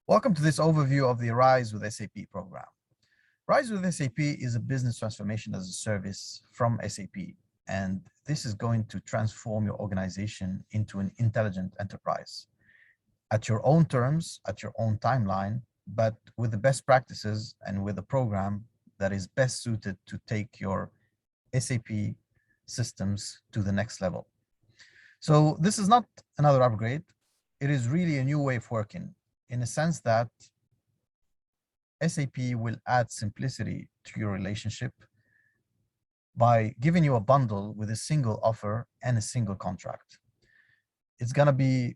Welcome to this overview of the Rise with SAP program. Rise with SAP is a business transformation as a service from SAP, and this is going to transform your organization into an intelligent enterprise at your own terms, at your own timeline, but with the best practices and with a program that is best suited to take your SAP systems to the next level. So this is not another upgrade. It is really a new way of working in a sense that SAP will add simplicity to your relationship by giving you a bundle with a single offer and a single contract. It's going to be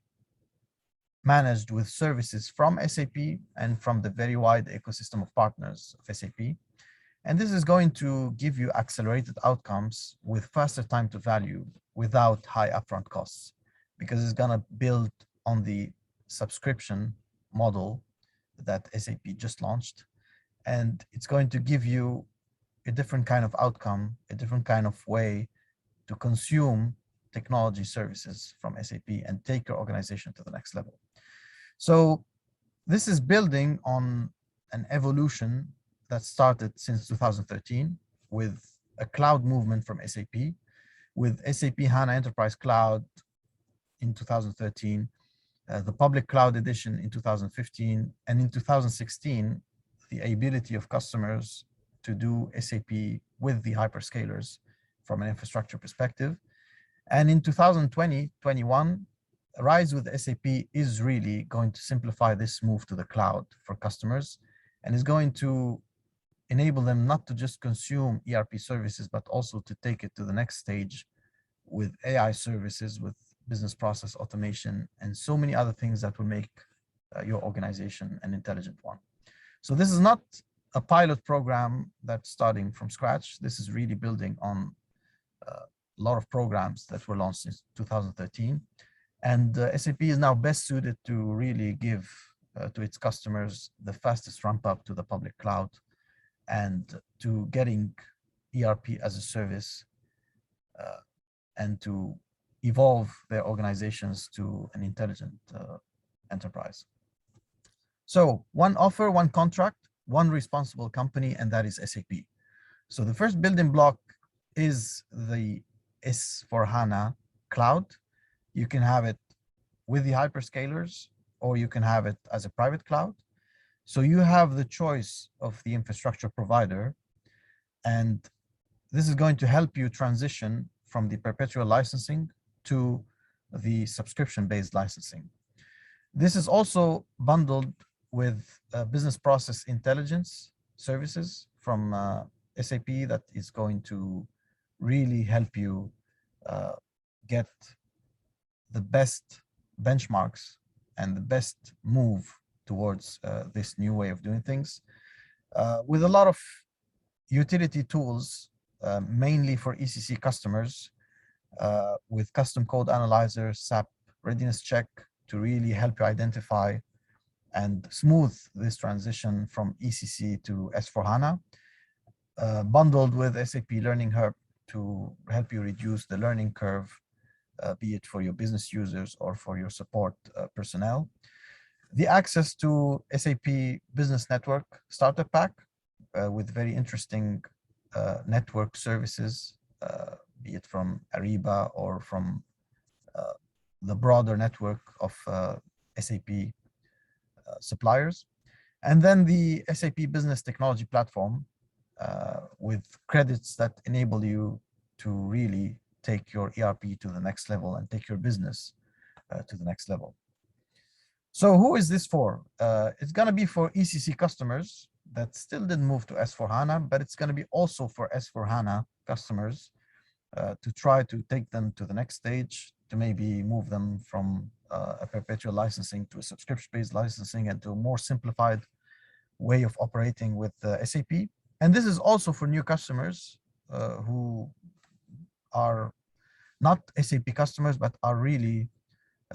managed with services from SAP and from the very wide ecosystem of partners of SAP. And this is going to give you accelerated outcomes with faster time to value without high upfront costs, because it's going to build on the subscription model that SAP just launched. And it's going to give you a different kind of outcome, a different kind of way to consume technology services from SAP and take your organization to the next level. So this is building on an evolution that started since 2013 with a cloud movement from SAP, with SAP HANA Enterprise Cloud in 2013, the public cloud edition in 2015, and in 2016, the ability of customers to do SAP with the hyperscalers from an infrastructure perspective. And in 2020-21, Rise with SAP is really going to simplify this move to the cloud for customers, and is going to enable them not to just consume ERP services, but also to take it to the next stage with AI services, with business process automation, and so many other things that will make your organization an intelligent one. So this is not a pilot program that's starting from scratch. This is really building on a lot of programs that were launched since 2013. And SAP is now best suited to really give to its customers the fastest ramp up to the public cloud and to getting ERP as a service and to evolve their organizations to an intelligent enterprise. So one offer, one contract, one responsible company, and that is SAP. So the first building block is the S/4HANA cloud. You can have it with the hyperscalers, or you can have it as a private cloud. So you have the choice of the infrastructure provider, and this is going to help you transition from the perpetual licensing to the subscription-based licensing. This is also bundled with business process intelligence services from SAP that is going to really help you get the best benchmarks and the best move towards this new way of doing things with a lot of utility tools, mainly for ECC customers, with custom code analyzer, SAP readiness check to really help you identify and smooth this transition from ECC to S/4HANA, bundled with SAP Learning Hub to help you reduce the learning curve, be it for your business users or for your support personnel. The access to SAP Business Network Starter Pack with very interesting network services, be it from Ariba or from the broader network of SAP suppliers. And then the SAP Business Technology Platform with credits that enable you to really take your ERP to the next level and take your business to the next level. So who is this for? It's going to be for ECC customers that still didn't move to S/4HANA, but it's going to be also for S/4HANA customers to try to take them to the next stage, to maybe move them from a perpetual licensing to a subscription-based licensing and to a more simplified way of operating with SAP. And this is also for new customers who are not SAP customers, but are really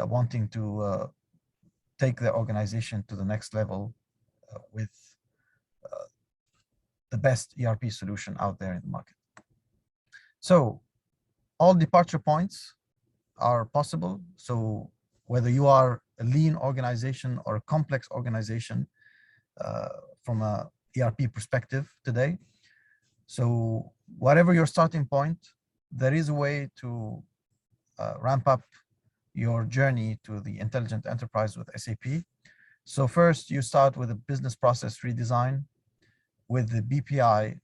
wanting to take their organization to the next level with the best ERP solution out there in the market. So all departure points are possible. So whether you are a lean organization or a complex organization uh, from a ERP perspective today. So whatever your starting point, there is a way to ramp up your journey to the intelligent enterprise with SAP. So first you start with a business process redesign with the BPI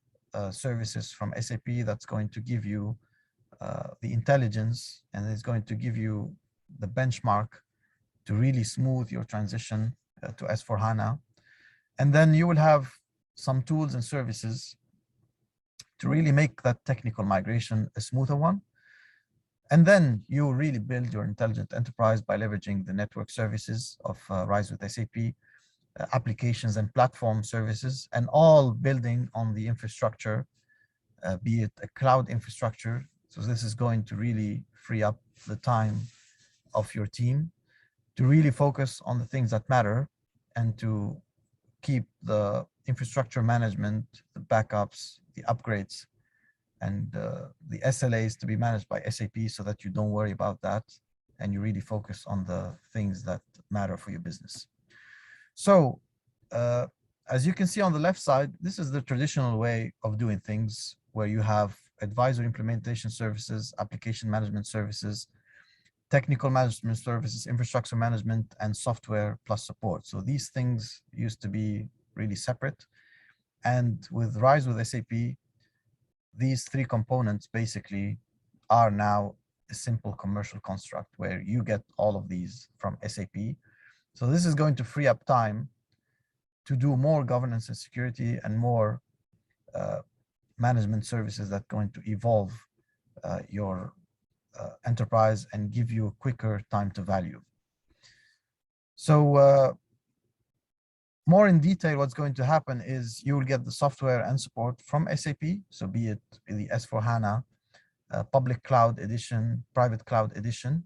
services from SAP that's going to give you the intelligence, and it's going to give you the benchmark to really smooth your transition to S4HANA. And then you will have some tools and services to really make that technical migration a smoother one. And then you really build your intelligent enterprise by leveraging the network services of RISE with SAP, applications and platform services, and all building on the infrastructure, be it a cloud infrastructure. So this is going to really free up the time of your team to really focus on the things that matter and to keep the infrastructure management, the backups, the upgrades, and the SLAs to be managed by SAP so that you don't worry about that and you really focus on the things that matter for your business. So as you can see on the left side, this is the traditional way of doing things where you have advisory implementation services, application management services, technical management services, infrastructure management, and software plus support. So these things used to be really separate. And with RISE with SAP, these three components basically are now a simple commercial construct where you get all of these from SAP. So this is going to free up time to do more governance and security and more management services that are going to evolve your enterprise and give you a quicker time to value. So more in detail, what's going to happen is you will get the software and support from SAP. So be it the S4HANA public cloud edition, private cloud edition,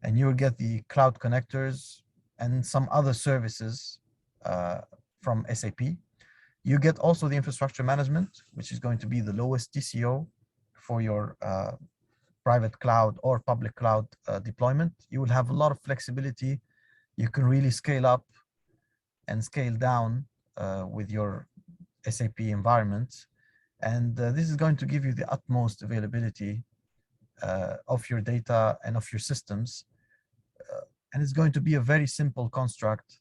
and you will get the cloud connectors and some other services from SAP. You get also the infrastructure management, which is going to be the lowest TCO for your private cloud or public cloud deployment. You will have a lot of flexibility. You can really scale up and scale down with your SAP environment. And this is going to give you the utmost availability of your data and of your systems. And it's going to be a very simple construct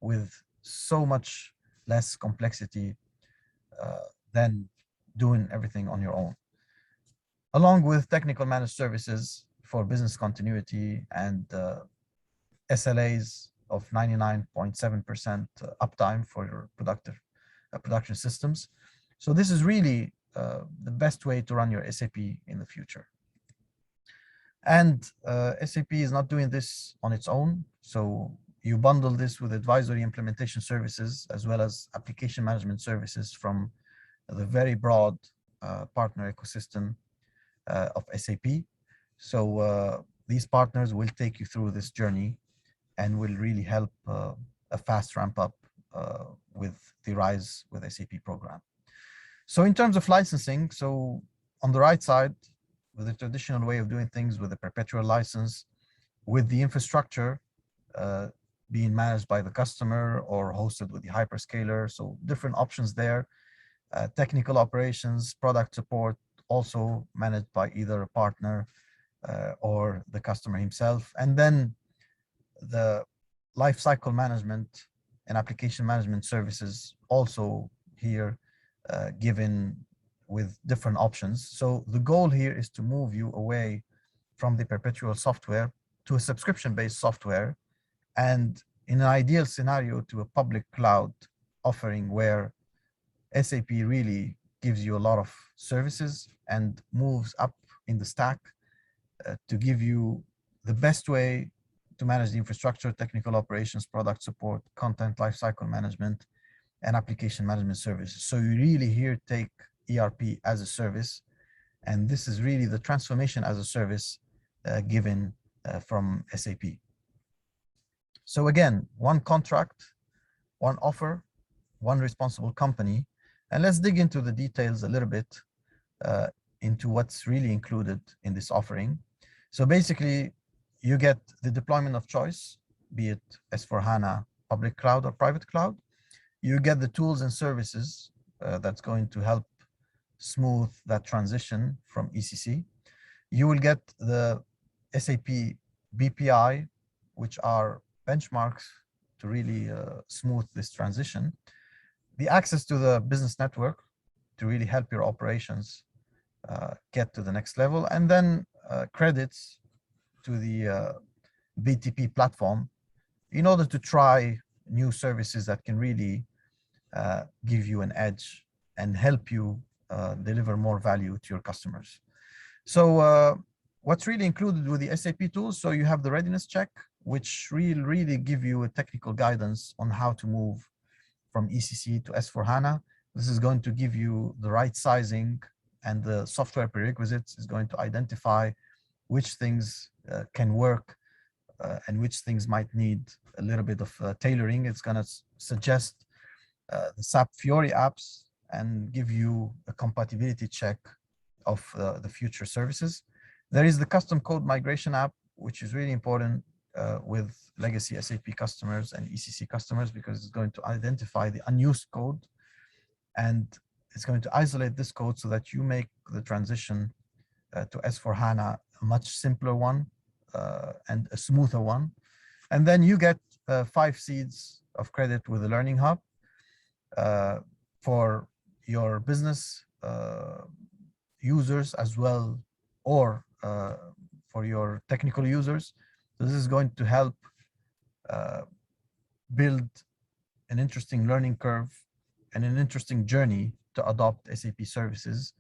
with so much less complexity than doing everything on your own. Along with technical managed services for business continuity and SLAs of 99.7% uptime for your production systems. So this is really the best way to run your SAP in the future. And SAP is not doing this on its own. So you bundle this with advisory implementation services as well as application management services from the very broad partner ecosystem of SAP. So these partners will take you through this journey and will really help a fast ramp up with the RISE with SAP program. So in terms of licensing, so on the right side, with the traditional way of doing things with a perpetual license, with the infrastructure being managed by the customer or hosted with the hyperscaler, so different options there. Technical operations, product support, also managed by either a partner or the customer himself. And then the lifecycle management and application management services also here given with different options. So the goal here is to move you away from the perpetual software to a subscription-based software, and in an ideal scenario to a public cloud offering where SAP really gives you a lot of services and moves up in the stack to give you the best way to manage the infrastructure, technical operations, product support, content lifecycle management, and application management services. So you really here take ERP as a service, and this is really the transformation as a service given from SAP. So again, one contract, one offer, one responsible company, and let's dig into the details a little bit into what's really included in this offering. So basically, you get the deployment of choice, be it S/4HANA public cloud or private cloud. You get the tools and services that's going to help smooth that transition from ECC. You will get the SAP BPI, which are benchmarks to really smooth this transition. The access to the business network to really help your operations get to the next level, and then credits to the BTP platform in order to try new services that can really give you an edge and help you deliver more value to your customers. So what's really included with the SAP tools, so you have the readiness check, which really give you a technical guidance on how to move from ECC to S/4HANA. This is going to give you the right sizing, and the software prerequisites is going to identify which things can work and which things might need a little bit of tailoring. It's going to suggest the SAP Fiori apps and give you a compatibility check of the future services. There is the custom code migration app, which is really important with legacy SAP customers and ECC customers, because it's going to identify the unused code, and it's going to isolate this code so that you make the transition to S/4HANA a much simpler one and a smoother one. And then you get 5 seeds of credit with the Learning Hub for your business users as well, or for your technical users. So this is going to help build an interesting learning curve and an interesting journey to adopt SAP services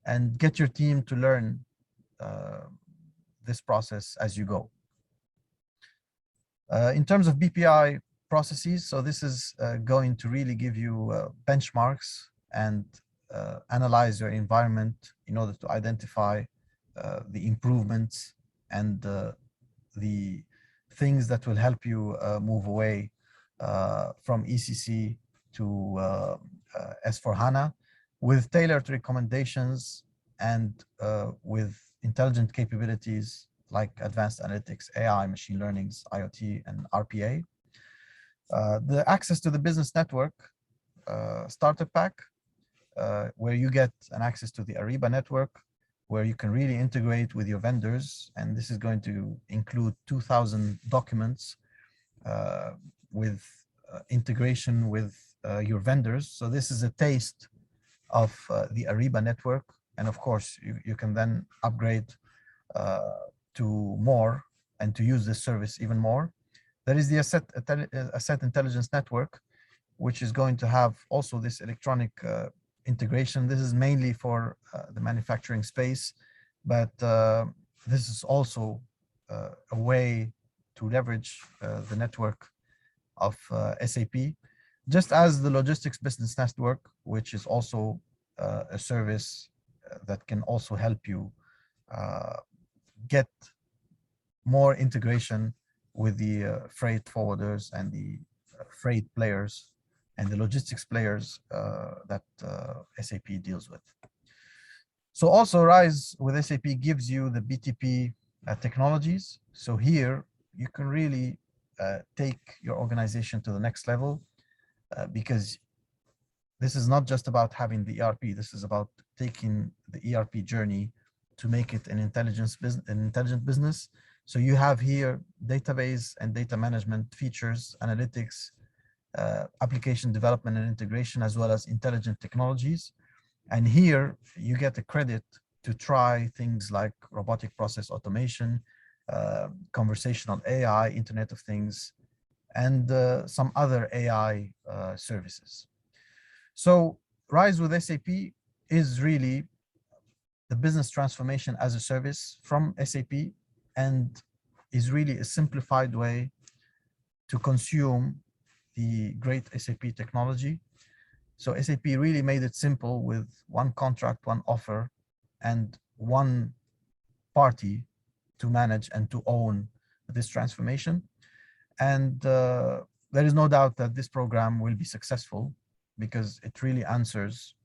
and get your team to learn this process as you go. In terms of BPI processes, so this is going to really give you benchmarks and analyze your environment in order to identify the improvements and the things that will help you move away from ECC to S/4HANA with tailored recommendations and with intelligent capabilities like advanced analytics, AI, machine learnings, IoT, and RPA. The access to the business network starter pack, where you get an access to the Ariba network, where you can really integrate with your vendors. And this is going to include 2,000 documents with integration with your vendors. So this is a taste of the Ariba network. And of course, you can then upgrade to more and to use this service even more. There is the asset intelligence network, which is going to have also this electronic integration. This is mainly for the manufacturing space, but this is also a way to leverage the network of SAP, just as the logistics business network, which is also a service that can also help you get more integration with the freight forwarders and the freight players and the logistics players that SAP deals with. So also RISE with SAP gives you the BTP technologies. So here you can really take your organization to the next level because this is not just about having the ERP. This is about taking the ERP journey to make it an intelligent business. So you have here database and data management features, analytics, application development and integration, as well as intelligent technologies. And here you get a credit to try things like robotic process automation, conversational AI, Internet of Things, and some other AI services. So RISE with SAP is really the business transformation as a service from SAP, and is really a simplified way to consume the great SAP technology. So SAP really made it simple with one contract, one offer, and one party to manage and to own this transformation. And there is no doubt that this program will be successful because it really answers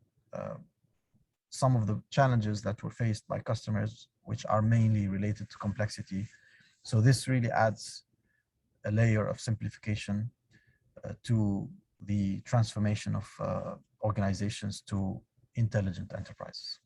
some of the challenges that were faced by customers, which are mainly related to complexity So this really adds a layer of simplification to the transformation of organizations to intelligent enterprises.